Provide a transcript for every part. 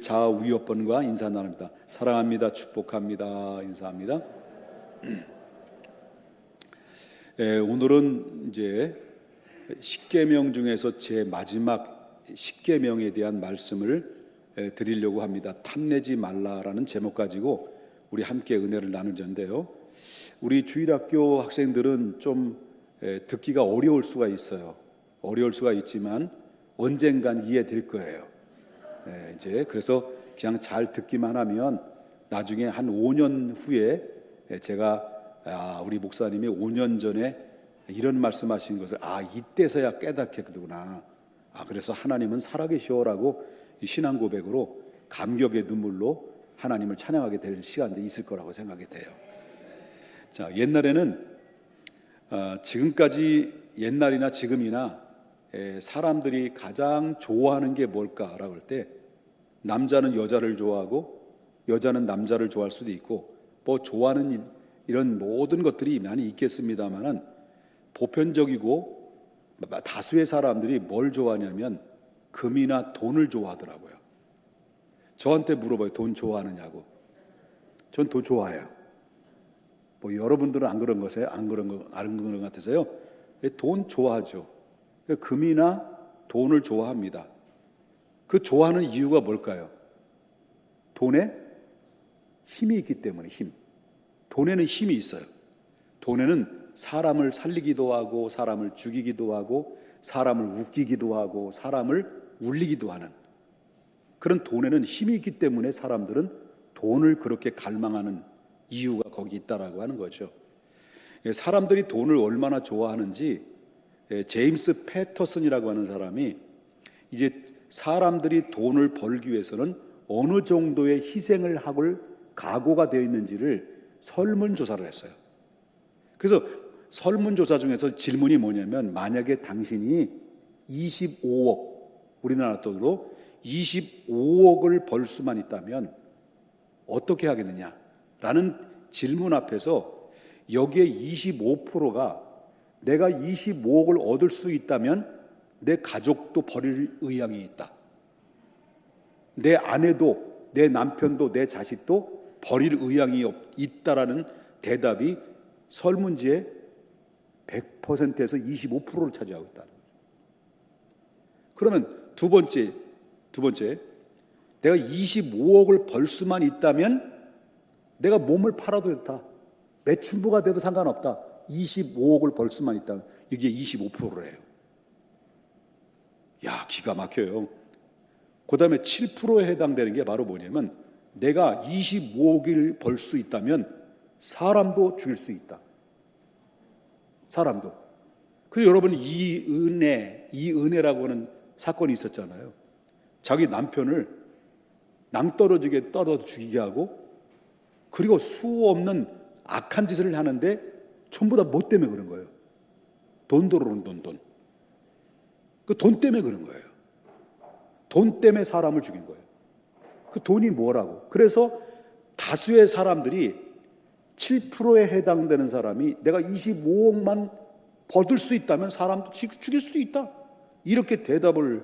좌우여번과 인사 나눕니다. 사랑합니다. 축복합니다. 인사합니다. 오늘은 이제 십계명 중에서 제 마지막 십계명에 대한 말씀을 드리려고 합니다. 탐내지 말라라는 제목 가지고 우리 함께 은혜를 나누는데요. 우리 주일학교 학생들은 좀 듣기가 어려울 수가 있어요. 어려울 수가 있지만 언젠간 이해될 거예요. 이제 그래서 그냥 잘 듣기만 하면 나중에 한 5년 후에 제가 우리 목사님이 5년 전에 이런 말씀하신 것을 이때서야 깨닫겠구나. 그래서 하나님은 살아계시오라고 신앙 고백으로 감격의 눈물로 하나님을 찬양하게 될 시간들이 있을 거라고 생각이 돼요. 자, 옛날에는 지금까지 옛날이나 지금이나 사람들이 가장 좋아하는 게 뭘까라고 할 때 남자는 여자를 좋아하고 여자는 남자를 좋아할 수도 있고 뭐 좋아하는 이런 모든 것들이 많이 있겠습니다만은 보편적이고 다수의 사람들이 뭘 좋아하냐면 금이나 돈을 좋아하더라고요. 저한테 물어봐요. 돈 좋아하느냐고. 전 돈 좋아해요. 뭐 여러분들은 안 그런 것에 안 그런 것 같아서요. 돈 좋아하죠. 금이나 돈을 좋아합니다. 그 좋아하는 이유가 뭘까요? 돈에 힘이 있기 때문에 힘. 돈에는 힘이 있어요. 돈에는 사람을 살리기도 하고 사람을 죽이기도 하고 사람을 웃기기도 하고 사람을 울리기도 하는 그런 돈에는 힘이 있기 때문에 사람들은 돈을 그렇게 갈망하는 이유가 거기 있다라고 하는 거죠. 사람들이 돈을 얼마나 좋아하는지 제임스 패터슨이라고 하는 사람이 이제 사람들이 돈을 벌기 위해서는 어느 정도의 희생을 하고 각오가 되어 있는지를 설문조사를 했어요. 그래서 설문조사 중에서 질문이 뭐냐면 만약에 당신이 25억 우리나라 돈으로 25억을 벌 수만 있다면 어떻게 하겠느냐라는 질문 앞에서 여기에 25%가 내가 25억을 얻을 수 있다면 내 가족도 버릴 의향이 있다. 내 아내도 내 남편도 내 자식도 버릴 의향이 있다라는 대답이 설문지에 100%에서 25%를 차지하고 있다는 거죠. 그러면 두 번째 내가 25억을 벌 수만 있다면 내가 몸을 팔아도 됐다. 매춘부가 돼도 상관없다. 25억을 벌 수만 있다면 이게 25%래요. 야, 기가 막혀요. 그 다음에 7%에 해당되는 게 바로 뭐냐면 내가 25억을 벌 수 있다면 사람도 죽일 수 있다. 사람도. 그리고 여러분 이은혜라고 하는 사건이 있었잖아요. 자기 남편을 낭떠러지게 떨어 죽이게 하고 그리고 수 없는 악한 짓을 하는데 전부 다 뭐 때문에 그런 거예요? 돈 들어오는 돈. 그 돈 때문에 그런 거예요. 돈 때문에 사람을 죽인 거예요. 그 돈이 뭐라고? 그래서 다수의 사람들이 7%에 해당되는 사람이 내가 25억만 버들 수 있다면 사람도 죽일 수 있다. 이렇게 대답을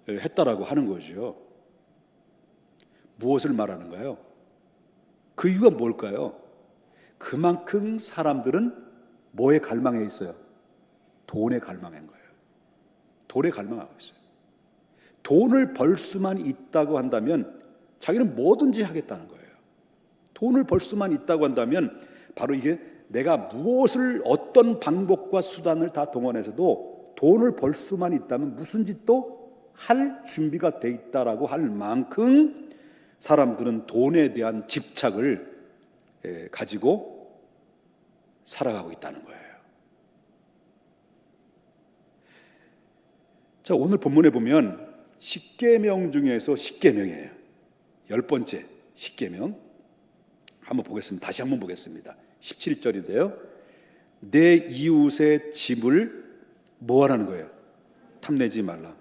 했다라고 하는 거죠. 무엇을 말하는가요? 그 이유가 뭘까요? 그만큼 사람들은 뭐에 갈망해 있어요? 돈에 갈망한 거예요. 돈에 갈망하고 있어요. 돈을 벌 수만 있다고 한다면 자기는 뭐든지 하겠다는 거예요. 돈을 벌 수만 있다고 한다면 바로 이게 내가 무엇을 어떤 방법과 수단을 다 동원해서도 돈을 벌 수만 있다면 무슨 짓도 할 준비가 돼 있다라고 할 만큼 사람들은 돈에 대한 집착을 가지고 살아가고 있다는 거예요. 자, 오늘 본문에 보면 십계명 중에서 십계명이에요. 10번째 십계명 한번 보겠습니다. 다시 한번 보겠습니다. 17절인데요. 내 이웃의 집을 뭐 하라는 거예요? 탐내지 말라.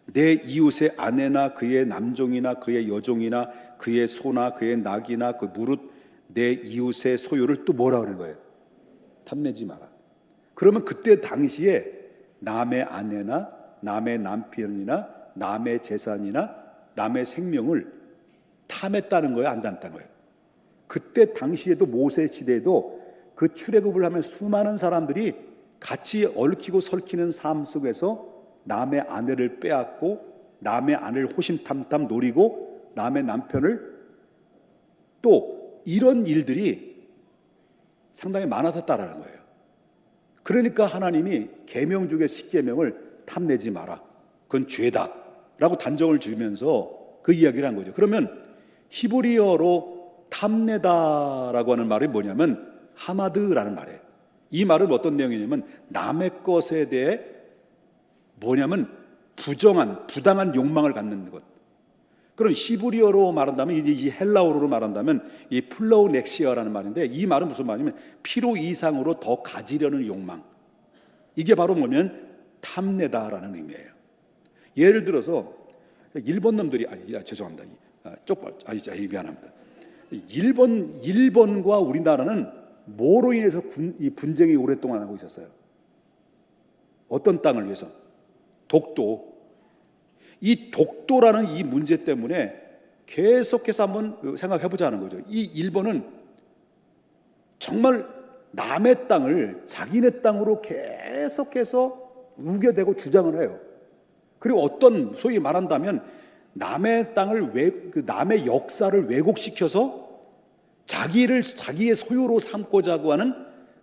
내 이웃의 아내나 그의 남종이나 그의 여종이나 그의 소나 그의 낙이나 그 무릇 내 이웃의 소유를 또 뭐라 그러는 거예요? 탐내지 마라. 그러면 그때 당시에 남의 아내나 남의 남편이나 남의 재산이나 남의 생명을 탐했다는 거예요, 안 탐했다는 거예요? 그때 당시에도 모세 시대에도 그 출애굽을 하면 수많은 사람들이 같이 얽히고 설키는 삶 속에서 남의 아내를 빼앗고 남의 아내를 호심탐탐 노리고 남의 남편을 또 이런 일들이 상당히 많아졌다라는 거예요. 그러니까 하나님이 계명 중에 10계명을 탐내지 마라, 그건 죄다 라고 단정을 주면서 그 이야기를 한 거죠. 그러면 히브리어로 탐내다라고 하는 말이 뭐냐면 하마드라는 말이에요. 이 말은 어떤 내용이냐면 남의 것에 대해 뭐냐면 부당한 욕망을 갖는 것. 그럼 히브리어로 말한다면, 이제 이 헬라어로 말한다면 이 플로우넥시아라는 말인데, 이 말은 무슨 말이냐면 필요 이상으로 더 가지려는 욕망. 이게 바로 뭐냐면 탐내다라는 의미예요. 예를 들어서 일본 놈들이 죄송합니다. 미안합니다. 일본과 우리나라는 뭐로 인해서 이 분쟁이 오랫동안 하고 있었어요? 어떤 땅을 위해서? 독도. 이 독도라는 이 문제 때문에 계속해서 한번 생각해 보자는 거죠. 이 일본은 정말 남의 땅을 자기네 땅으로 계속해서 우겨대고 주장을 해요. 그리고 어떤, 소위 말한다면 남의 땅을 남의 역사를 왜곡시켜서 자기의 소유로 삼고자 하는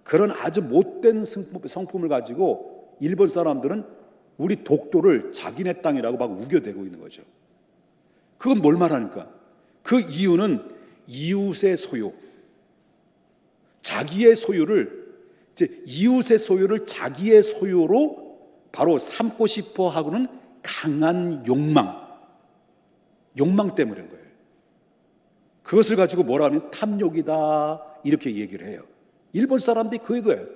그런 아주 못된 성품을 가지고 일본 사람들은 우리 독도를 자기네 땅이라고 막 우겨대고 있는 거죠. 그건 뭘 말하니까? 그 이유는 이웃의 소유, 자기의 소유를, 이웃의 소유를 자기의 소유로 바로 삼고 싶어 하고는 강한 욕망 때문인 거예요. 그것을 가지고 뭐라 하면 탐욕이다 이렇게 얘기를 해요. 일본 사람들이 그거예요.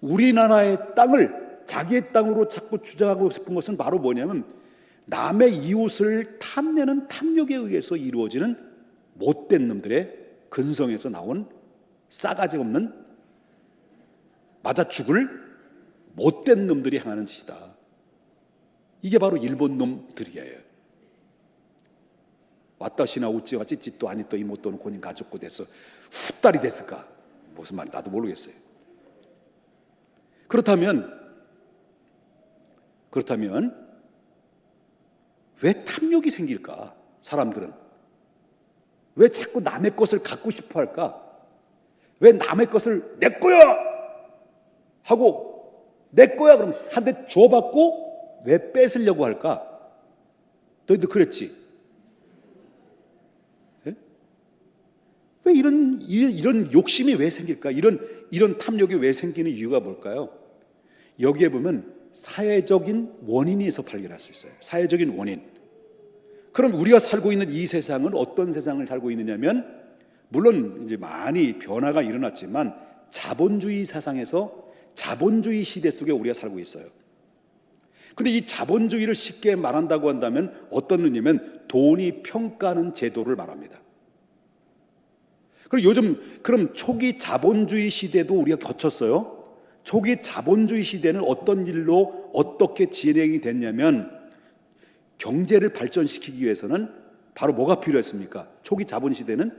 우리나라의 땅을 자기의 땅으로 자꾸 주장하고 싶은 것은 바로 뭐냐면 남의 이웃을 탐내는 탐욕에 의해서 이루어지는 못된 놈들의 근성에서 나온 싸가지 없는 맞아 죽을 못된 놈들이 행하는 짓이다. 이게 바로 일본 놈들이에요. 왔다시나 우찌와 찌찌또 아니또 이모또는 고닌 가족고 됐어 후딸이 됐을까? 무슨 말인지 나도 모르겠어요. 그렇다면 왜 탐욕이 생길까? 사람들은 왜 자꾸 남의 것을 갖고 싶어 할까? 왜 남의 것을 내 거야 하고 내 거야 그럼 한 대 줘받고 왜 뺏으려고 할까? 너희도 그랬지? 네? 왜 이런 욕심이 왜 생길까? 이런 탐욕이 왜 생기는 이유가 뭘까요? 여기에 보면 사회적인 원인에서 발견할 수 있어요. 사회적인 원인. 그럼 우리가 살고 있는 이 세상은 어떤 세상을 살고 있느냐면, 물론 이제 많이 변화가 일어났지만 자본주의 세상에서 자본주의 시대 속에 우리가 살고 있어요. 근데 이 자본주의를 쉽게 말한다고 한다면 어떤 의미냐면 돈이 평가하는 제도를 말합니다. 그리고 그럼 초기 자본주의 시대도 우리가 거쳤어요. 초기 자본주의 시대는 어떤 일로 어떻게 진행이 됐냐면, 경제를 발전시키기 위해서는 바로 뭐가 필요했습니까? 초기 자본 시대는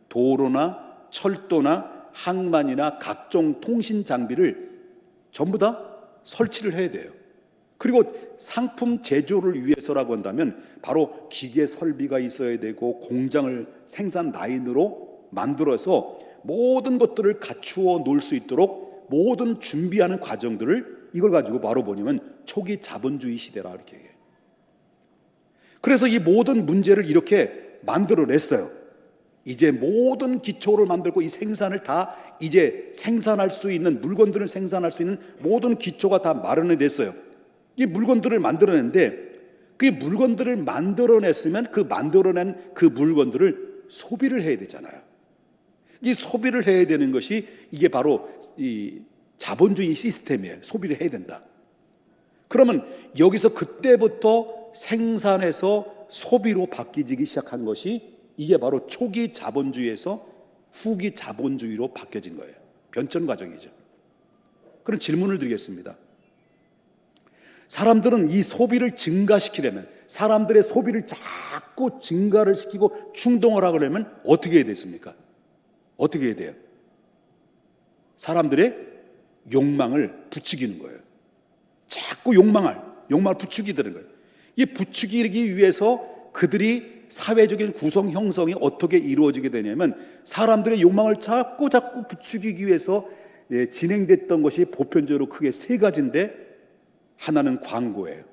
도로나 철도나 항만이나 각종 통신 장비를 전부 다 설치를 해야 돼요. 그리고 상품 제조를 위해서라고 한다면 바로 기계 설비가 있어야 되고 공장을 생산 라인으로 만들어서 모든 것들을 갖추어 놓을 수 있도록 모든 준비하는 과정들을, 이걸 가지고 바로 뭐냐면 초기 자본주의 시대라 이렇게 얘기해요. 그래서 이 모든 문제를 이렇게 만들어냈어요. 이제 모든 기초를 만들고 이 생산을 다 이제 생산할 수 있는, 물건들을 생산할 수 있는 모든 기초가 다 마련됐어요. 이 물건들을 만들어냈는데, 그 물건들을 만들어냈으면 그 만들어낸 그 물건들을 소비를 해야 되잖아요. 이 소비를 해야 되는 것이 이게 바로 이 자본주의 시스템이에요. 소비를 해야 된다. 그러면 여기서 그때부터 생산에서 소비로 바뀌기 시작한 것이 이게 바로 초기 자본주의에서 후기 자본주의로 바뀌어진 거예요. 변천 과정이죠. 그런 질문을 드리겠습니다. 사람들은 이 소비를 증가시키려면, 사람들의 소비를 자꾸 증가를 시키고 충동을 하려면 어떻게 해야 됐습니까? 어떻게 해야 돼요? 사람들의 욕망을 부추기는 거예요. 자꾸 욕망을 부추기는 거예요. 이 부추기기 위해서 그들이 사회적인 구성 형성이 어떻게 이루어지게 되냐면, 사람들의 욕망을 자꾸 부추기기 위해서 진행됐던 것이 보편적으로 크게 세 가지인데, 하나는 광고예요.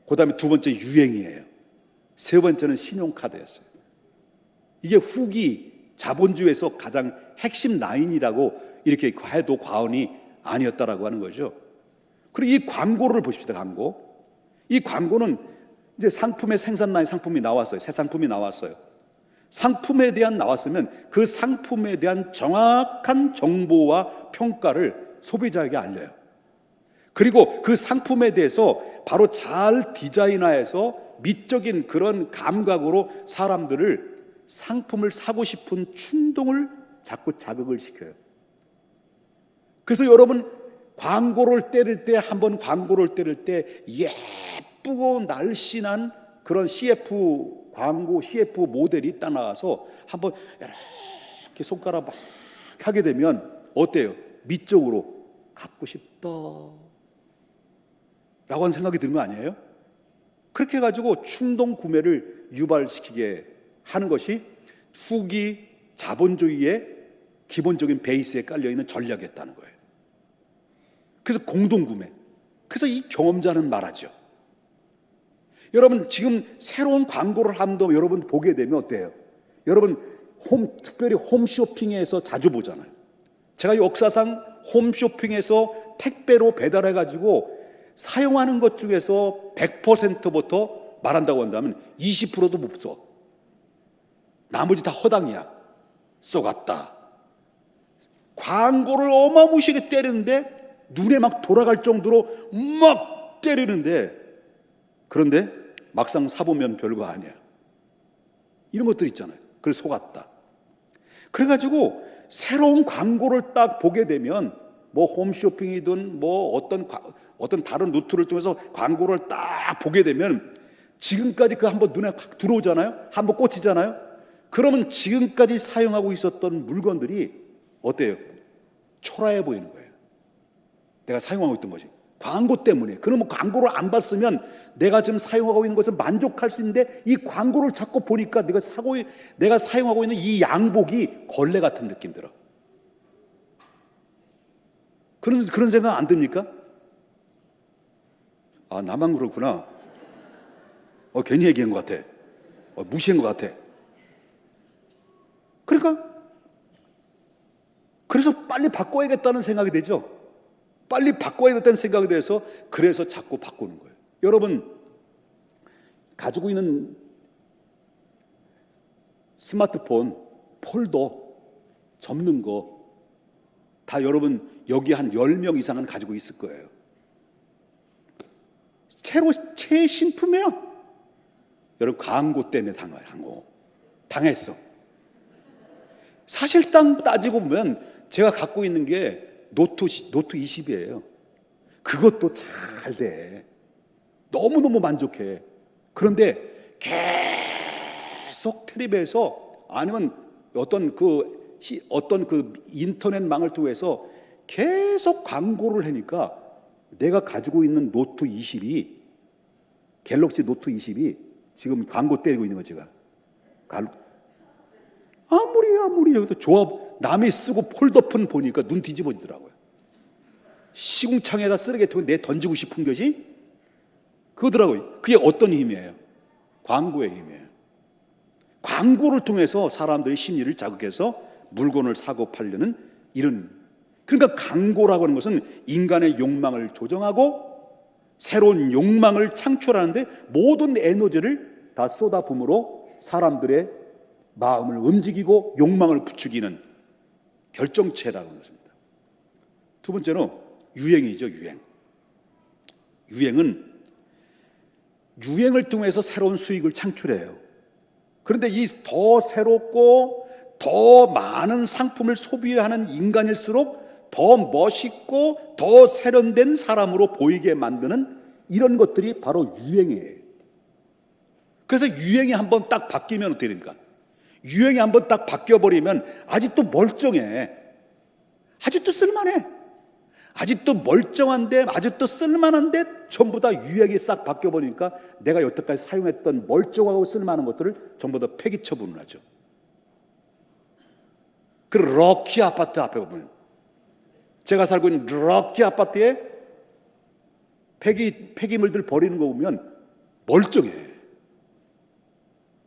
그 다음에 두 번째 유행이에요. 세 번째는 신용카드였어요. 이게 후기 자본주의에서 가장 핵심 라인이라고 이렇게 해도 과언이 아니었다라고 하는 거죠. 그리고 이 광고를 보십시다. 광고. 이 광고는 이제 상품의 생산 라인, 상품이 나왔어요. 새 상품이 나왔어요. 상품에 대한 나왔으면 그 상품에 대한 정확한 정보와 평가를 소비자에게 알려요. 그리고 그 상품에 대해서 바로 잘 디자인화해서 미적인 그런 감각으로 사람들을 상품을 사고 싶은 충동을 자꾸 자극을 시켜요. 그래서 여러분, 광고를 때릴 때, 한번 광고를 때릴 때 예쁘고 날씬한 그런 CF 광고, CF 모델이 딱 나와서 한번 이렇게 손가락 막 하게 되면 어때요? 미적으로 갖고 싶다 라고 하는 생각이 드는 거 아니에요? 그렇게 해가지고 충동 구매를 유발시키게 하는 것이 후기 자본주의의 기본적인 베이스에 깔려있는 전략이었다는 거예요. 그래서 공동구매. 그래서 이 경험자는 말하죠. 여러분, 지금 새로운 광고를 한번 여러분 보게 되면 어때요? 여러분, 특별히 홈쇼핑에서 자주 보잖아요. 제가 역사상 홈쇼핑에서 택배로 배달해가지고 사용하는 것 중에서 100%부터 말한다고 한다면 20%도 못 써. 나머지 다 허당이야. 쏘갔다. 광고를 어마무시하게 때리는데, 눈에 막 돌아갈 정도로 막 때리는데, 그런데 막상 사보면 별거 아니야. 이런 것들 있잖아요. 그래서 속았다. 그래가지고 새로운 광고를 딱 보게 되면, 뭐 홈쇼핑이든 뭐 어떤 다른 루트를 통해서 광고를 딱 보게 되면, 지금까지 그 한번 눈에 확 들어오잖아요. 한번 꽂히잖아요. 그러면 지금까지 사용하고 있었던 물건들이 어때요? 초라해 보이는 거예요. 내가 사용하고 있던 것이 광고 때문에. 그러면 광고를 안 봤으면 내가 지금 사용하고 있는 것을 만족할 수 있는데, 이 광고를 자꾸 보니까 내가 사용하고 있는 이 양복이 걸레 같은 느낌 들어. 그런 생각 안 듭니까? 아, 나만 그렇구나. 괜히 얘기한 것 같아. 무시한 것 같아. 그래서 빨리 바꿔야겠다는 생각이 되죠. 빨리 바꿔야겠다는 생각이 돼서, 그래서 자꾸 바꾸는 거예요. 여러분, 가지고 있는 스마트폰 폴더 접는 거 다 여러분 여기 한 10명 이상은 가지고 있을 거예요. 최신품이에요. 여러분, 광고 때문에 당했어. 사실상 따지고 보면 제가 갖고 있는 게 노트 20이에요. 그것도 잘 돼. 너무너무 만족해. 그런데 계속 텔레비에서, 아니면 어떤 그 인터넷망을 통해서 계속 광고를 하니까, 내가 가지고 있는 노트 20이, 갤럭시 노트 20이 지금 광고 때리고 있는 거. 제가 아무리 여기도 조합 남이 쓰고 폴더폰 보니까 눈 뒤집어지더라고요. 시궁창에다 쓰레기통에 내 던지고 싶은 것이 그거더라고요. 그게 어떤 힘이에요? 광고의 힘이에요. 광고를 통해서 사람들의 심리를 자극해서 물건을 사고 팔려는 이런. 그러니까 광고라고 하는 것은 인간의 욕망을 조정하고 새로운 욕망을 창출하는데 모든 에너지를 다 쏟아부음으로 사람들의 마음을 움직이고 욕망을 부추기는 결정체라고 하는 것입니다. 두 번째로 유행이죠. 유행을 통해서 새로운 수익을 창출해요. 그런데 이 더 새롭고 더 많은 상품을 소비하는 인간일수록 더 멋있고 더 세련된 사람으로 보이게 만드는 이런 것들이 바로 유행이에요. 그래서 유행이 한번 딱 바뀌면 어떻게 됩니까? 유행이 한번 딱 바뀌어버리면 아직도 멀쩡해, 아직도 쓸만해, 아직도 멀쩡한데, 아직도 쓸만한데 전부 다 유행이 싹 바뀌어버리니까 내가 여태까지 사용했던 멀쩡하고 쓸만한 것들을 전부 다 폐기 처분을 하죠. 그 럭키 아파트 앞에 보면, 제가 살고 있는 럭키 아파트에 폐기물들 버리는 거 보면 멀쩡해.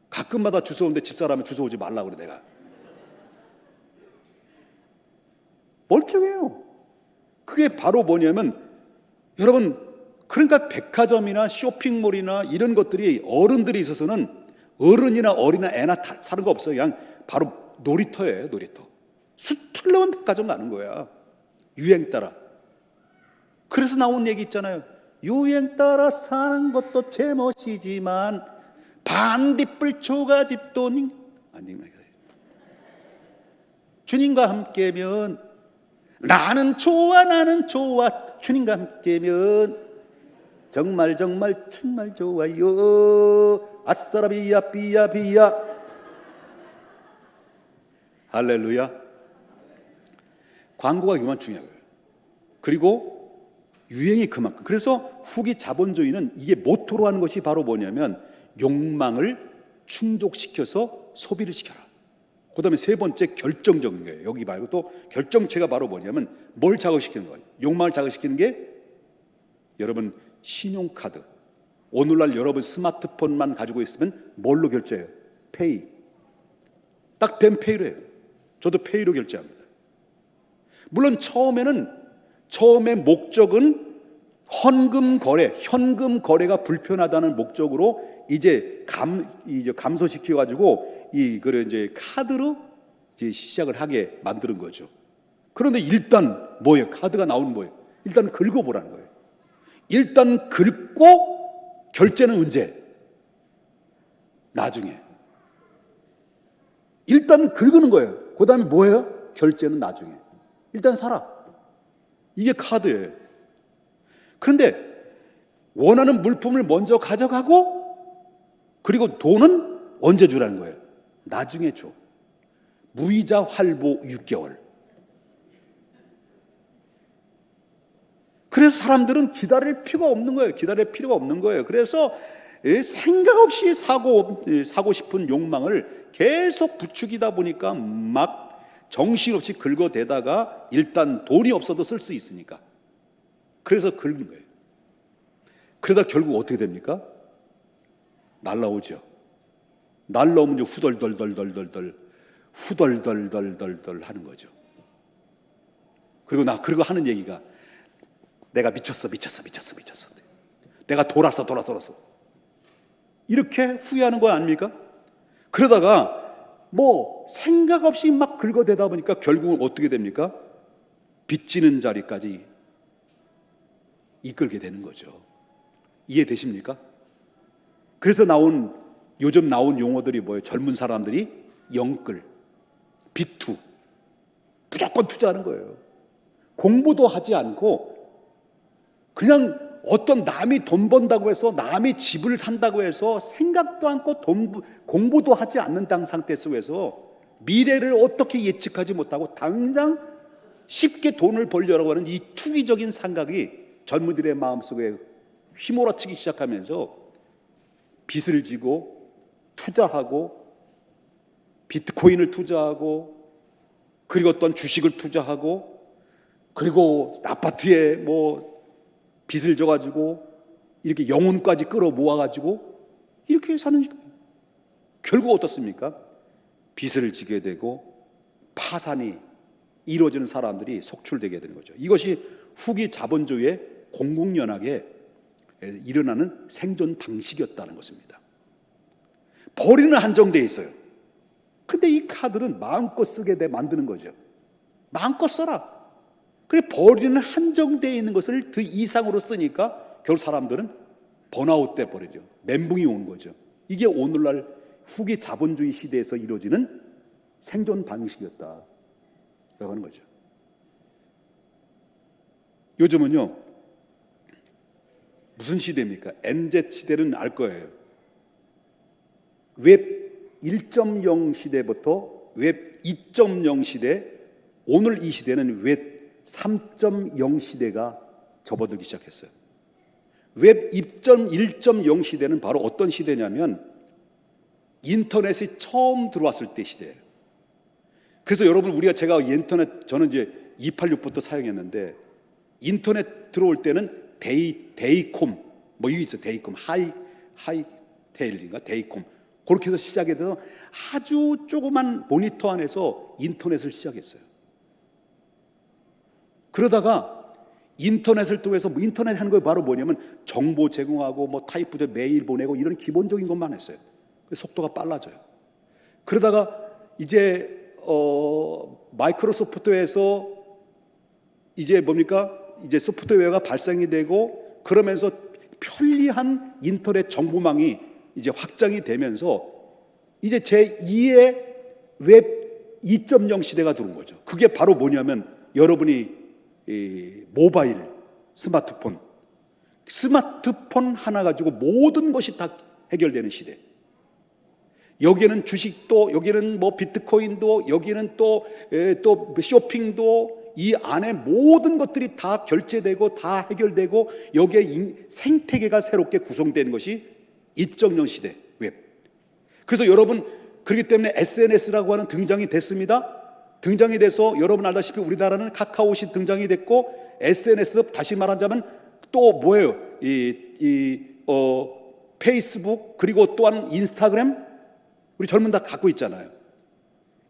가끔마다 주워 오는데 집사람이 주워 오지 말라고 그래. 내가 멀쩡해요. 그게 바로 뭐냐면, 여러분, 그러니까 백화점이나 쇼핑몰이나 이런 것들이 어른들이 있어서는, 어른이나 어린이나 애나 다 사는 거 없어요. 그냥 바로 놀이터예요. 놀이터. 수틀러면 백화점 가는 거야, 유행 따라. 그래서 나온 얘기 있잖아요. 유행 따라 사는 것도 제멋이지만 반딧불 초가집 돈 주님과 함께면 나는 좋아, 나는 좋아. 주님과 함께면 정말 정말 정말 좋아요. 아싸라 비야 비야 비야. 할렐루야. 광고가 그만 중요해요. 그리고 유행이 그만큼. 그래서 후기 자본주의는 이게 모토로 하는 것이 바로 뭐냐면, 욕망을 충족시켜서 소비를 시켜라. 그 다음에 세 번째, 결정적인 거예요. 여기 말고 또 결정체가 바로 뭐냐면, 뭘 자극시키는 거예요? 욕망을 자극시키는 게, 여러분, 신용카드. 오늘날 여러분 스마트폰만 가지고 있으면 뭘로 결제해요? 페이. 딱 된 페이로 해요. 저도 페이로 결제합니다. 물론 처음에 목적은 현금 거래가 불편하다는 목적으로 이제 감소시켜 가지고 이제 카드로 이제 시작을 하게 만드는 거죠. 그런데 일단 뭐예요? 카드가 나오는 뭐예요? 일단 긁어보라는 거예요. 일단 긁고 결제는 언제? 나중에. 일단 긁는 거예요. 그 다음에 뭐예요? 결제는 나중에. 일단 사라. 이게 카드예요. 그런데 원하는 물품을 먼저 가져가고, 그리고 돈은 언제 주라는 거예요? 나중에 줘. 무이자 활보 6개월. 그래서 사람들은 기다릴 필요가 없는 거예요. 기다릴 필요가 없는 거예요. 그래서 생각 없이 사고 싶은 욕망을 계속 부추기다 보니까 막 정신없이 긁어대다가 일단 돈이 없어도 쓸 수 있으니까, 그래서 긁는 거예요. 그러다 결국 어떻게 됩니까? 날라오죠. 날라오면 이제 후덜덜덜덜덜 하는 거죠. 그리고 하는 얘기가, 내가 미쳤어. 내가 돌았어. 이렇게 후회하는 거 아닙니까? 그러다가 뭐 생각 없이 막 긁어대다 보니까 결국은 어떻게 됩니까? 빚지는 자리까지 이끌게 되는 거죠. 이해되십니까? 그래서 요즘 나온 용어들이 뭐예요? 젊은 사람들이 영끌, 비투, 무조건 투자하는 거예요. 공부도 하지 않고 그냥 어떤 남이 돈 번다고 해서, 남이 집을 산다고 해서 생각도 않고 공부도 하지 않는 상태 속에서 미래를 어떻게 예측하지 못하고 당장 쉽게 돈을 벌려고 하는 이 투기적인 생각이 젊은이들의 마음속에 휘몰아치기 시작하면서 빚을 지고 투자하고, 비트코인을 투자하고, 그리고 어떤 주식을 투자하고, 그리고 아파트에 빚을 져가지고 이렇게 영혼까지 끌어 모아가지고 이렇게 사는 거예요. 결국 어떻습니까? 빚을 지게 되고 파산이 이루어지는 사람들이 속출되게 되는 거죠. 이것이 후기 자본주의의 공공연하게 일어나는 생존 방식이었다는 것입니다. 벌이는 한정되어 있어요. 근데 이 카드는 마음껏 쓰게 만드는 거죠. 마음껏 써라. 그래, 벌이는 한정되어 있는 것을 그 이상으로 쓰니까 결국 사람들은 번아웃 돼 버리죠. 멘붕이 오는 거죠. 이게 오늘날 후기 자본주의 시대에서 이루어지는 생존 방식이었다라고 하는 거죠. 요즘은요, 무슨 시대입니까? NZ 시대는 알 거예요. 웹 1.0 시대부터 웹 2.0 시대, 오늘 이 시대는 웹 3.0 시대가 접어들기 시작했어요. 웹 1.0 시대는 바로 어떤 시대냐면 인터넷이 처음 들어왔을 때 시대예요. 그래서 여러분, 제가 인터넷, 저는 이제 286부터 사용했는데, 인터넷 들어올 때는 데이콤, 뭐 이게 있어요. 데이콤, 하이텔인가 데이콤, 그렇게 해서 시작이 돼서 아주 조그만 모니터 안에서 인터넷을 시작했어요. 그러다가 인터넷을 통해서 인터넷 하는 거 바로 뭐냐면 정보 제공하고 뭐 타입부터 메일 보내고 이런 기본적인 것만 했어요. 속도가 빨라져요. 그러다가 이제 마이크로소프트에서 이제 뭡니까? 이제 소프트웨어가 발생이 되고 그러면서 편리한 인터넷 정보망이 이제 확장이 되면서 이제 제2의 웹 2.0 시대가 들어온 거죠. 그게 바로 뭐냐면 여러분이 이 모바일, 스마트폰 하나 가지고 모든 것이 다 해결되는 시대. 여기는 주식도, 여기는 뭐 비트코인도, 여기는 또 쇼핑도, 이 안에 모든 것들이 다 결제되고 다 해결되고 여기에 생태계가 새롭게 구성되는 것이 2.0 시대 웹. 그래서 여러분, 그렇기 때문에 SNS라고 하는 등장이 됐습니다. 등장이 돼서 여러분 알다시피 우리나라는 카카오시 등장이 됐고, SNS로 다시 말하자면 또 뭐예요? 페이스북, 그리고 또한 인스타그램, 우리 젊은 다 갖고 있잖아요.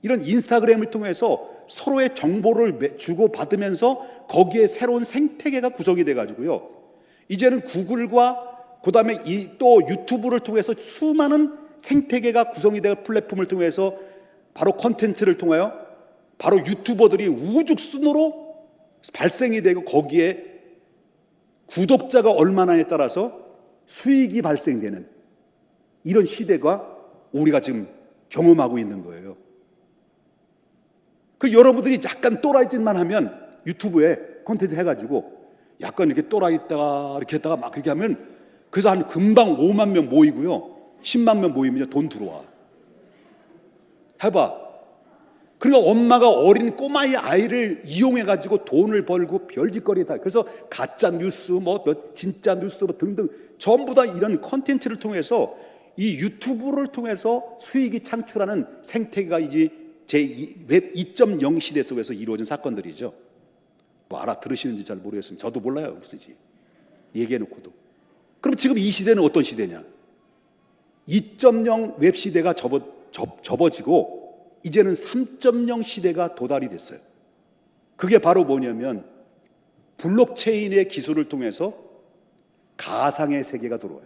이런 인스타그램을 통해서 서로의 정보를 주고받으면서 거기에 새로운 생태계가 구성이 돼가지고요, 이제는 구글과 그 다음에 또 유튜브를 통해서 수많은 생태계가 구성이 되고 플랫폼을 통해서 바로 콘텐츠를 통하여 바로 유튜버들이 우죽순으로 발생이 되고 거기에 구독자가 얼마나에 따라서 수익이 발생되는 이런 시대가 우리가 지금 경험하고 있는 거예요. 그 여러분들이 약간 또라이 짓만 하면 유튜브에 콘텐츠 해가지고 약간 이렇게 또라이 있다가 이렇게 했다가 막 그렇게 하면 그래서 한 금방 5만 명 모이고요, 10만 명 모이면 돈 들어와. 해봐. 그러니까 엄마가 어린 꼬마의 아이를 이용해가지고 돈을 벌고 별짓거리 다. 그래서 가짜 뉴스, 뭐 진짜 뉴스 뭐 등등 전부 다 이런 콘텐츠를 통해서 이 유튜브를 통해서 수익이 창출하는 생태계가 이제 웹 2.0 시대 속에서 이루어진 사건들이죠. 뭐 알아들으시는지 잘 모르겠습니다. 저도 몰라요. 무슨지 얘기해놓고도. 그럼 지금 이 시대는 어떤 시대냐? 2.0 웹 시대가 접어지고 이제는 3.0 시대가 도달이 됐어요. 그게 바로 뭐냐면 블록체인의 기술을 통해서 가상의 세계가 들어와요.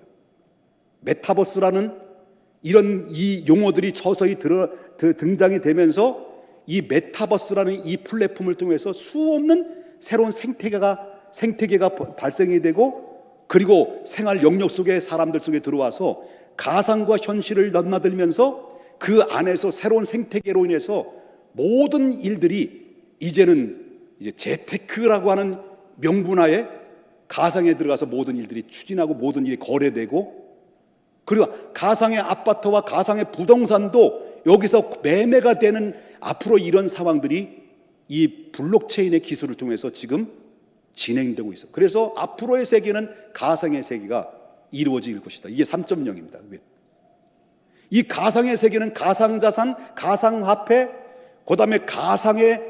메타버스라는 이런 이 용어들이 서서히 등장이 되면서 이 메타버스라는 이 플랫폼을 통해서 수없는 새로운 생태계가 발생이 되고, 그리고 생활 영역 속에 사람들 속에 들어와서 가상과 현실을 넘나들면서 그 안에서 새로운 생태계로 인해서 모든 일들이 이제는 이제 재테크라고 하는 명분하에 가상에 들어가서 모든 일들이 추진하고 모든 일이 거래되고, 그리고 가상의 아파트와 가상의 부동산도 여기서 매매가 되는 앞으로 이런 상황들이 이 블록체인의 기술을 통해서 지금 진행되고 있어요. 그래서 앞으로의 세계는 가상의 세계가 이루어질 것이다. 이게 3.0입니다. 이 가상의 세계는 가상자산, 가상화폐, 그 다음에 가상의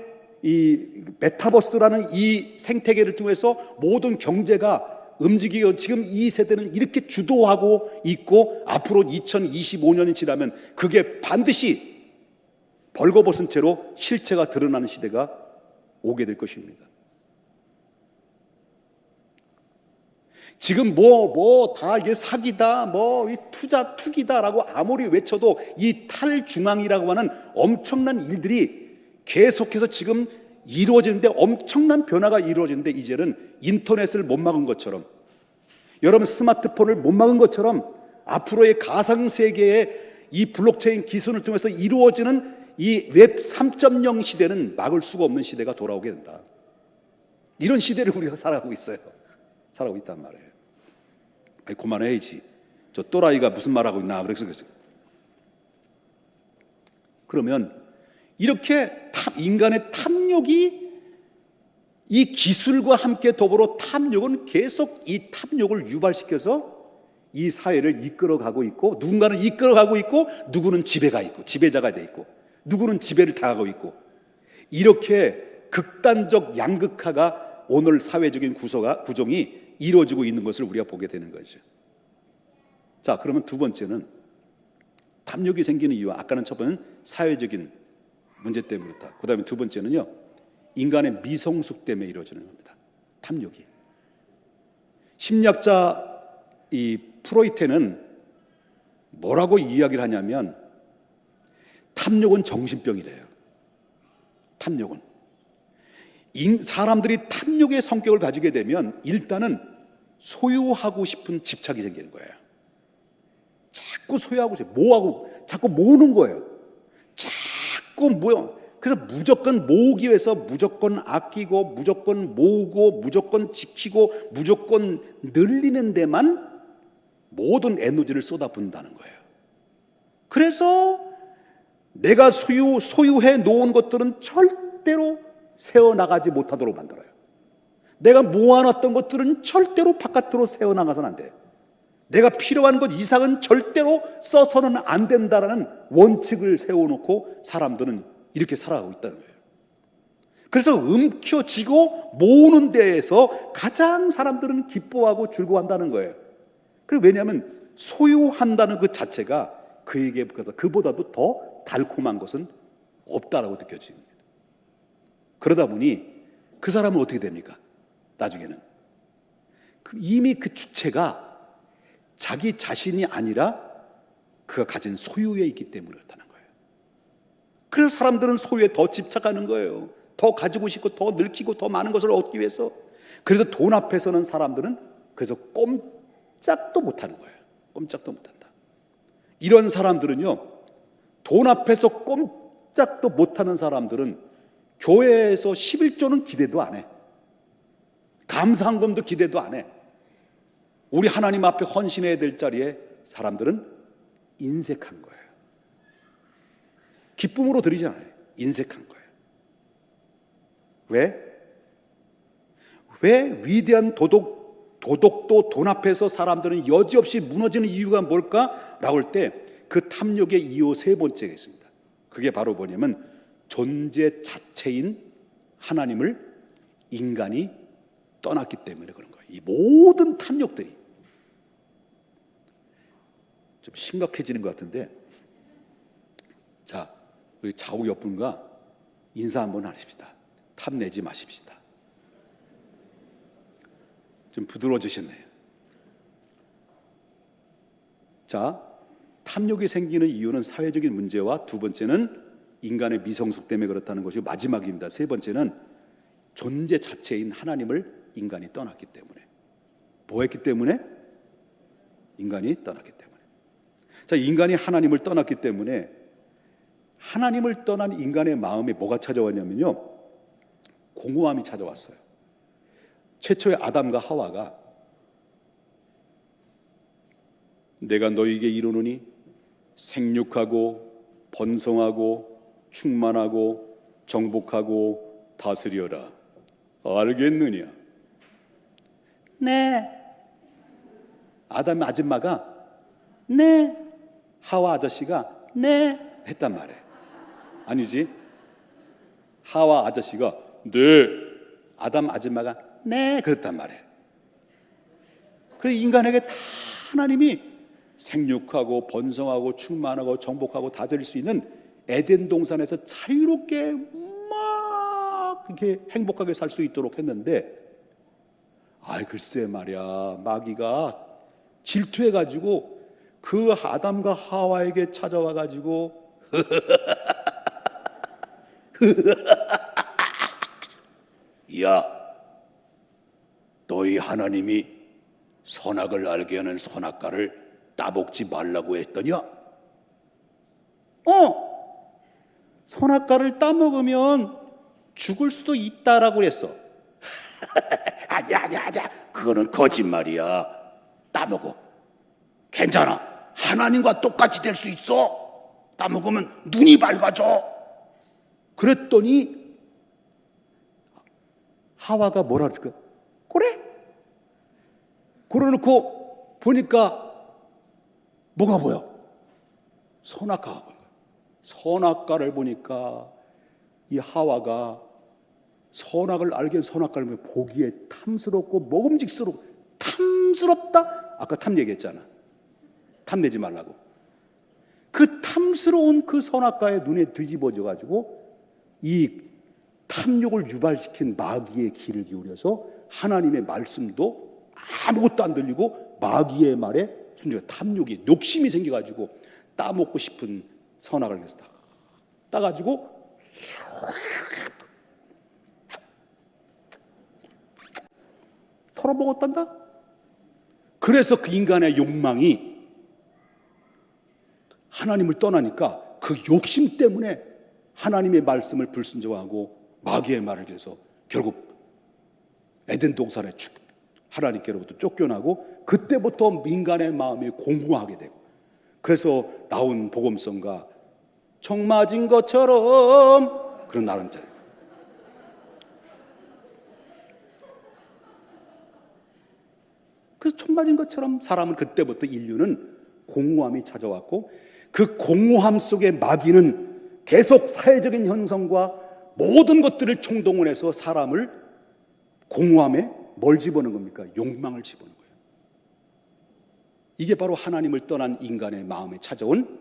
이 메타버스라는 이 생태계를 통해서 모든 경제가 움직이고, 지금 이 세대는 이렇게 주도하고 있고, 앞으로 2025년이 지나면 그게 반드시 벌거벗은 채로 실체가 드러나는 시대가 오게 될 것입니다. 지금 다 이게 사기다, 이 투기다라고 아무리 외쳐도 이 탈중앙이라고 하는 엄청난 일들이 계속해서 지금 이루어지는데, 엄청난 변화가 이루어지는데, 이제는 인터넷을 못 막은 것처럼, 여러분 스마트폰을 못 막은 것처럼 앞으로의 가상세계의 이 블록체인 기술을 통해서 이루어지는 이 웹 3.0 시대는 막을 수가 없는 시대가 돌아오게 된다. 이런 시대를 우리가 살아가고 있어요. 살아가고 있단 말이에요. 아니, 그만해야지. 저 또라이가 무슨 말하고 있나. 그래서 그러면 이렇게 인간의 탐욕이 이 기술과 함께 더불어 탐욕은 계속 이 탐욕을 유발시켜서 이 사회를 이끌어가고 있고, 누군가는 이끌어가고 있고, 누구는 지배가 있고, 지배자가 돼 있고, 누구는 지배를 당하고 있고, 이렇게 극단적 양극화가 오늘 사회적인 구종이 이루어지고 있는 것을 우리가 보게 되는 거죠. 자, 그러면 두 번째는 탐욕이 생기는 이유. 아까는 첫 번째는 사회적인 문제 때문에 그렇다. 그 다음에 두 번째는요, 인간의 미성숙 때문에 이루어지는 겁니다. 탐욕이. 심리학자 이 프로이트는 뭐라고 이야기를 하냐면, 탐욕은 정신병이래요. 탐욕은. 사람들이 탐욕의 성격을 가지게 되면 일단은 소유하고 싶은 집착이 생기는 거예요. 자꾸 소유하고 싶어. 뭐하고 자꾸 모으는 거예요. 자꾸 모여. 그래서 무조건 모으기 위해서 무조건 아끼고, 무조건 모으고, 무조건 지키고, 무조건 늘리는 데만 모든 에너지를 쏟아붓는다는 거예요. 그래서 내가 소유해 놓은 것들은 절대로 새어나가지 못하도록 만들어요. 내가 모아놨던 것들은 절대로 바깥으로 새어나가서는 안 돼요. 내가 필요한 것 이상은 절대로 써서는 안 된다라는 원칙을 세워놓고 사람들은 이렇게 살아가고 있다는 거예요. 그래서 움켜쥐고 모으는 데에서 가장 사람들은 기뻐하고 즐거워한다는 거예요. 왜냐하면 소유한다는 그 자체가 그에게 그보다도 더 달콤한 것은 없다라고 느껴집니다. 그러다 보니 그 사람은 어떻게 됩니까? 나중에는 이미 그 주체가 자기 자신이 아니라 그가 가진 소유에 있기 때문에 그렇다는 거예요. 그래서 사람들은 소유에 더 집착하는 거예요. 더 가지고 싶고, 더 늙히고, 더 많은 것을 얻기 위해서. 그래서 돈 앞에서는 사람들은 그래서 꼼짝도 못하는 거예요. 꼼짝도 못한다. 이런 사람들은요, 돈 앞에서 꼼짝도 못하는 사람들은 교회에서 11조는 기대도 안 해. 감사한금도 기대도 안 해. 우리 하나님 앞에 헌신해야 될 자리에 사람들은 인색한 거예요. 기쁨으로 드리지 않아요. 인색한 거예요. 왜? 왜 위대한 도덕도 돈 앞에서 사람들은 여지없이 무너지는 이유가 뭘까? 라고 할 때 그 탐욕의 이유 세 번째가 있습니다. 그게 바로 뭐냐면 존재 자체인 하나님을 인간이 떠났기 때문에 그런 거예요. 이 모든 탐욕들이 좀 심각해지는 것 같은데, 자, 우리 좌우 옆분과 인사 한번 하십시다. 탐내지 마십시다. 좀 부드러워지셨네요. 자, 탐욕이 생기는 이유는 사회적인 문제와 두 번째는 인간의 미성숙 때문에 그렇다는 것이 마지막입니다. 세 번째는 존재 자체인 하나님을 인간이 떠났기 때문에. 뭐 했기 때문에? 인간이 떠났기 때문에. 자, 인간이 하나님을 떠났기 때문에 하나님을 떠난 인간의 마음에 뭐가 찾아왔냐면요, 공허함이 찾아왔어요. 최초의 아담과 하와가 내가 너희에게 이르노니 생육하고 번성하고 충만하고 정복하고 다스려라. 알겠느냐? 네. 아담 아줌마가 네. 하와 아저씨가 네 했단 말이에요. 아니지? 하와 아저씨가 네. 아담 아줌마가 네 그랬단 말이에요. 그래서 인간에게 다 하나님이 생육하고 번성하고 충만하고 정복하고 다스릴 수 있는 에덴 동산에서 자유롭게 막 이렇게 행복하게 살 수 있도록 했는데, 글쎄 말이야, 마귀가 질투해가지고 그 아담과 하와에게 찾아와가지고 야, 너희 하나님이 선악을 알게 하는 선악과를 따먹지 말라고 했더냐? 선악과를 따먹으면 죽을 수도 있다라고 그랬어. 아니야. 그거는 거짓말이야. 따먹어. 괜찮아. 하나님과 똑같이 될 수 있어. 따먹으면 눈이 밝아져. 그랬더니 하와가 뭐라 그랬을까? 그래? 그러놓고 보니까 뭐가 보여? 선악과가 보여. 선악과를 보니까 이 하와가 선악을 알게 선악과를 보면 보기에 탐스럽고 먹음직스럽고 탐스럽다. 아까 탐 얘기했잖아. 탐내지 말라고. 그 탐스러운 그 선악과의 눈에 뒤집어져 가지고 이 탐욕을 유발시킨 마귀의 귀를 기울여서 하나님의 말씀도 아무것도 안 들리고 마귀의 말에 순종해 탐욕이 욕심이 생겨가지고 따먹고 싶은 선악을 해서 따가지고 털어먹었단다. 그래서 그 인간의 욕망이 하나님을 떠나니까 그 욕심 때문에 하나님의 말씀을 불순종하고 마귀의 말을 들어서 결국 에덴 동산에 하나님께로부터 쫓겨나고 그때부터 인간의 마음이 공허하게 되고 그래서 나온 복음성가 총 맞은 것처럼 그런 나름대로 그래서 총 맞은 것처럼 사람은 그때부터 인류는 공허함이 찾아왔고 그 공허함 속에 마귀는 계속 사회적인 현상과 모든 것들을 총동원해서 사람을 공허함에 뭘 집어넣는 겁니까? 욕망을 집어넣는 거예요. 이게 바로 하나님을 떠난 인간의 마음에 찾아온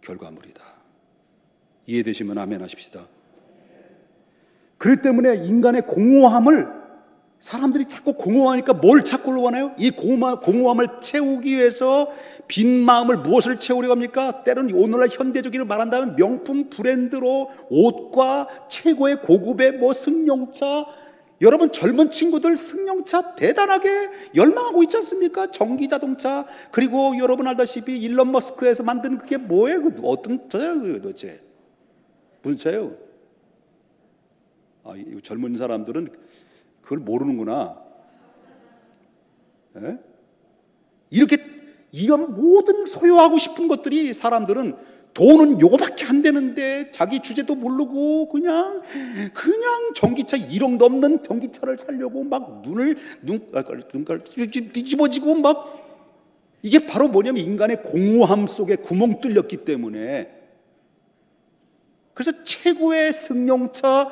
결과물이다. 이해되시면 아멘 하십시다. 그렇기 때문에 인간의 공허함을 사람들이 자꾸 공허하니까 뭘 찾고 원해요? 이 공허함을 채우기 위해서 빈 마음을 무엇을 채우려고 합니까? 때로는 오늘날 현대적으로 말한다면 명품 브랜드로 옷과 최고의 고급의 승용차. 여러분 젊은 친구들 승용차 대단하게 열망하고 있지 않습니까? 전기자동차. 그리고 여러분 알다시피 일론 머스크에서 만든 그게 뭐예요? 어떤 차예요 도대체? 무슨 차예요? 이 젊은 사람들은 그걸 모르는구나. 예? 이렇게 이런 모든 소유하고 싶은 것들이 사람들은 돈은 요거밖에 안 되는데 자기 주제도 모르고 그냥 전기차 1억 넘는 전기차를 사려고 막 눈깔 뒤집어지고 막 이게 바로 뭐냐면 인간의 공허함 속에 구멍 뚫렸기 때문에 그래서 최고의 승용차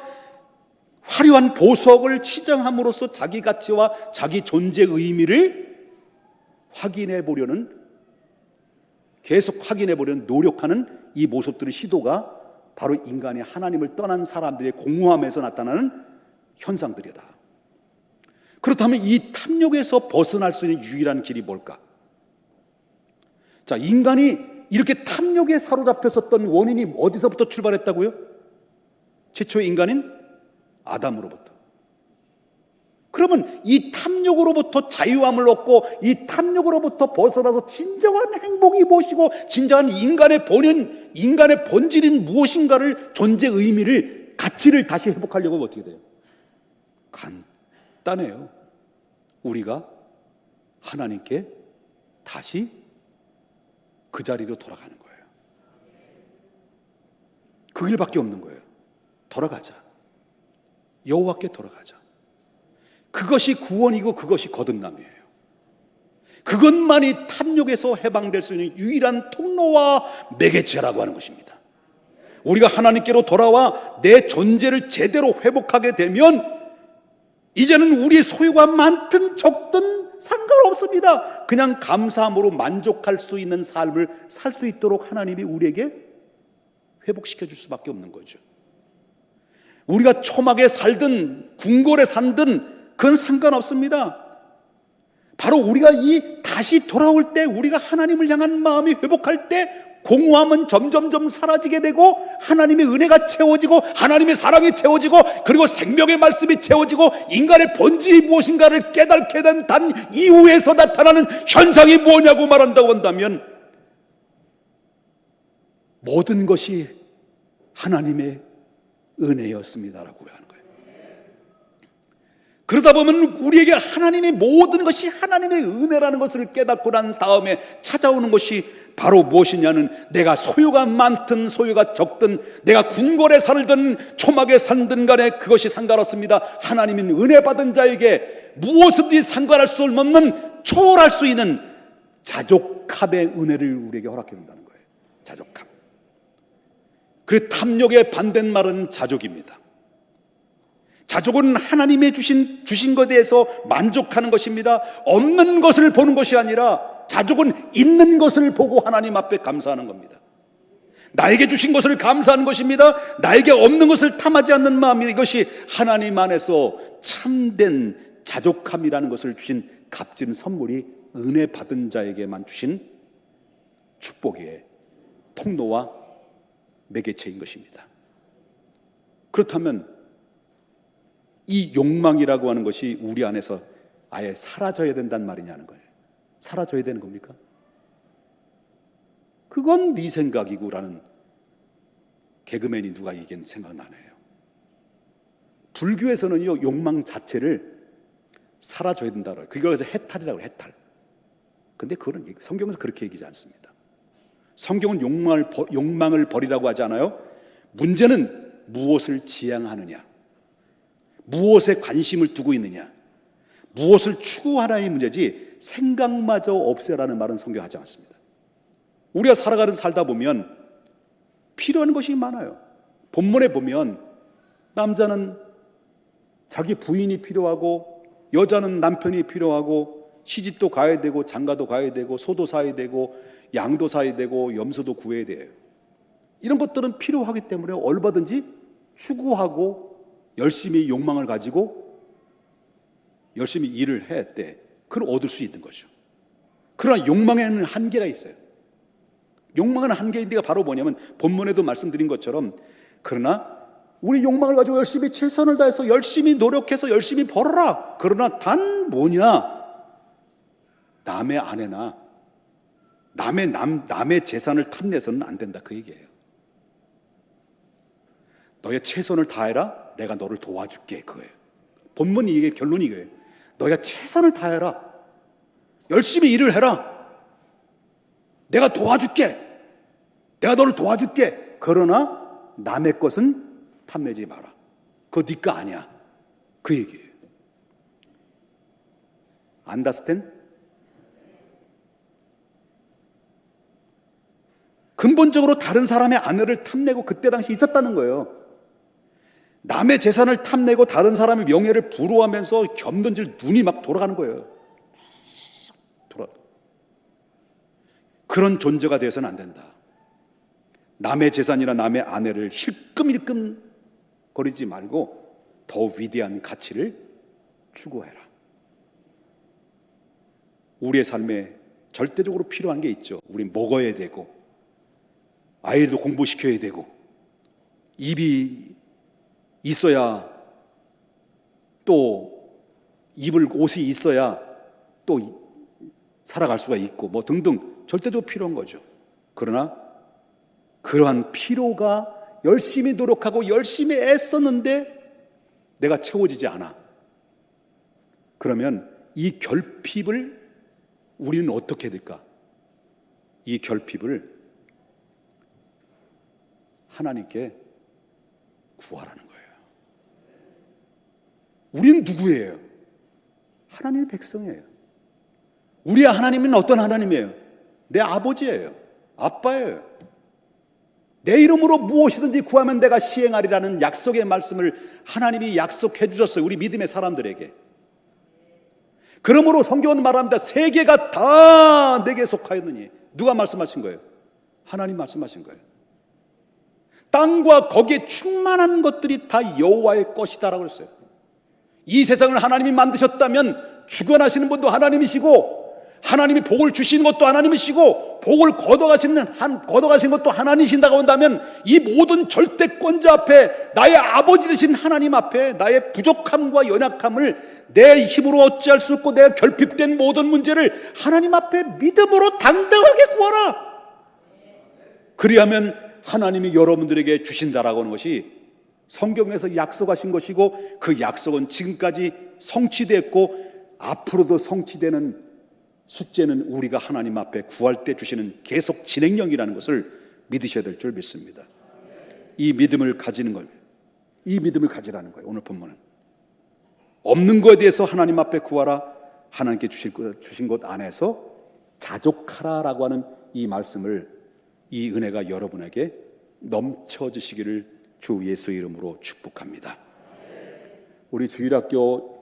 화려한 보석을 치장함으로써 자기 가치와 자기 존재 의미를 계속 확인해 보려는 노력하는 이 모습들의 시도가 바로 인간의 하나님을 떠난 사람들의 공허함에서 나타나는 현상들이다. 그렇다면 이 탐욕에서 벗어날 수 있는 유일한 길이 뭘까? 자, 인간이 이렇게 탐욕에 사로잡혔었던 원인이 어디서부터 출발했다고요? 최초의 인간인 아담으로부터. 그러면 이 탐욕으로부터 자유함을 얻고 이 탐욕으로부터 벗어나서 진정한 행복이 무엇이고 진정한 인간의 본연, 인간의 본질인 무엇인가를 존재 의미를, 가치를 다시 회복하려고 하면 어떻게 돼요? 간단해요. 우리가 하나님께 다시 그 자리로 돌아가는 거예요. 그 길밖에 없는 거예요. 돌아가자. 여호와께 돌아가자. 그것이 구원이고 그것이 거듭남이에요. 그것만이 탐욕에서 해방될 수 있는 유일한 통로와 매개체라고 하는 것입니다. 우리가 하나님께로 돌아와 내 존재를 제대로 회복하게 되면 이제는 우리의 소유가 많든 적든 상관없습니다. 그냥 감사함으로 만족할 수 있는 삶을 살 수 있도록 하나님이 우리에게 회복시켜 줄 수밖에 없는 거죠. 우리가 초막에 살든 궁궐에 살든 그건 상관없습니다. 바로 우리가 다시 돌아올 때, 우리가 하나님을 향한 마음이 회복할 때 공허함은 점점점 사라지게 되고 하나님의 은혜가 채워지고 하나님의 사랑이 채워지고 그리고 생명의 말씀이 채워지고 인간의 본질이 무엇인가를 깨닫게 된 단 이후에서 나타나는 현상이 뭐냐고 말한다고 한다면 모든 것이 하나님의 은혜였습니다라고 하는 거예요. 그러다 보면 우리에게 하나님의 모든 것이 하나님의 은혜라는 것을 깨닫고 난 다음에 찾아오는 것이 바로 무엇이냐는, 내가 소유가 많든 소유가 적든, 내가 궁궐에 살든 초막에 살든 간에 그것이 상관없습니다. 하나님은 은혜 받은 자에게 무엇이든지 상관할 수 없는, 초월할 수 있는 자족함의 은혜를 우리에게 허락해 준다는 거예요. 자족함. 그 탐욕의 반대말은 자족입니다. 자족은 하나님의 주신 것에 대해서 만족하는 것입니다. 없는 것을 보는 것이 아니라 자족은 있는 것을 보고 하나님 앞에 감사하는 겁니다. 나에게 주신 것을 감사하는 것입니다. 나에게 없는 것을 탐하지 않는 마음이, 이것이 하나님 안에서 참된 자족함이라는 것을 주신 값진 선물이 은혜 받은 자에게만 주신 축복의 통로와 매개체인 것입니다. 그렇다면 이 욕망이라고 하는 것이 우리 안에서 아예 사라져야 된다는 말이냐는 거예요. 사라져야 되는 겁니까? 그건 네 생각이고 라는 개그맨이 누가 얘기한 생각나네요. 불교에서는요, 욕망 자체를 사라져야 된다고 해요. 그걸 해탈이라고 해요. 해탈. 근데 그거는 성경에서 그렇게 얘기하지 않습니다. 성경은 욕망을 버리라고 하지 않아요. 문제는 무엇을 지향하느냐, 무엇에 관심을 두고 있느냐, 무엇을 추구하느냐의 문제지 생각마저 없애라는 말은 성경하지 않습니다. 우리가 살다 보면 필요한 것이 많아요. 본문에 보면 남자는 자기 부인이 필요하고, 여자는 남편이 필요하고, 시집도 가야 되고, 장가도 가야 되고, 소도 사야 되고, 양도 사야 되고, 염소도 구해야 돼요. 이런 것들은 필요하기 때문에 얼마든지 추구하고 열심히 욕망을 가지고 열심히 일을 할 때 그걸 얻을 수 있는 거죠. 그러나 욕망에는 한계가 있어요. 욕망은 한계인데가 바로 뭐냐면, 본문에도 말씀드린 것처럼, 그러나 우리 욕망을 가지고 열심히 최선을 다해서 열심히 노력해서 열심히 벌어라. 그러나 단 뭐냐, 남의 아내나 남의 재산을 탐내서는 안 된다, 그 얘기예요. 너의 최선을 다해라, 내가 너를 도와줄게, 그거예요. 본문이 이게 결론이 이거예요. 너희가 최선을 다해라, 열심히 일을 해라, 내가 도와줄게, 내가 너를 도와줄게. 그러나 남의 것은 탐내지 마라. 그거 네 거 아니야, 그 얘기예요. Understand? 근본적으로 다른 사람의 아내를 탐내고 그때 당시 있었다는 거예요. 남의 재산을 탐내고 다른 사람의 명예를 부러워하면서 겸던질 눈이 막 돌아가는 거예요. 그런 존재가 되어서는 안 된다. 남의 재산이나 남의 아내를 힐끔힐끔 거리지 말고 더 위대한 가치를 추구해라. 우리의 삶에 절대적으로 필요한 게 있죠. 우리 먹어야 되고, 아이들도 공부시켜야 되고, 입이 있어야, 또 입을 옷이 있어야 또 살아갈 수가 있고, 뭐 등등 절대적으로 필요한 거죠. 그러나 그러한 필요가 열심히 노력하고 열심히 애썼는데 내가 채워지지 않아. 그러면 이 결핍을 우리는 어떻게 해야 될까? 이 결핍을 하나님께 구하라는 거예요. 우리는 누구예요? 하나님의 백성이에요. 우리의 하나님은 어떤 하나님이에요? 내 아버지예요. 아빠예요. 내 이름으로 무엇이든지 구하면 내가 시행하리라는 약속의 말씀을 하나님이 약속해 주셨어요, 우리 믿음의 사람들에게. 그러므로 성경은 말합니다. 세계가 다 내게 속하였느니. 누가 말씀하신 거예요? 하나님 말씀하신 거예요. 땅과 거기에 충만한 것들이 다 여호와의 것이다라고 했어요. 이 세상을 하나님이 만드셨다면 주관하시는 분도 하나님이시고, 하나님이 복을 주시는 것도 하나님이시고, 복을 걷어가신 것도 하나님이신다고 한다면, 이 모든 절대권자 앞에, 나의 아버지 되신 하나님 앞에 나의 부족함과 연약함을 내 힘으로 어찌할 수 없고 내가 결핍된 모든 문제를 하나님 앞에 믿음으로 당당하게 구하라. 그리하면 하나님이 여러분들에게 주신다라고 하는 것이 성경에서 약속하신 것이고 그 약속은 지금까지 성취됐고 앞으로도 성취되는 숙제는 우리가 하나님 앞에 구할 때 주시는 계속 진행령이라는 것을 믿으셔야 될 줄 믿습니다. 이 믿음을 가지는 거예요. 이 믿음을 가지라는 거예요. 오늘 본문은 없는 것에 대해서 하나님 앞에 구하라. 하나님께 주신 것 안에서 자족하라라고 하는 이 말씀을, 이 은혜가 여러분에게 넘쳐지시기를 주 예수의 이름으로 축복합니다. 우리 주일학교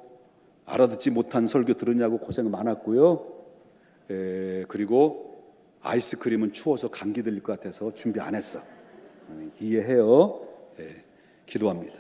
알아듣지 못한 설교 들으냐고 고생 많았고요. 그리고 아이스크림은 추워서 감기 들릴 것 같아서 준비 안 했어. 이해해요. 기도합니다.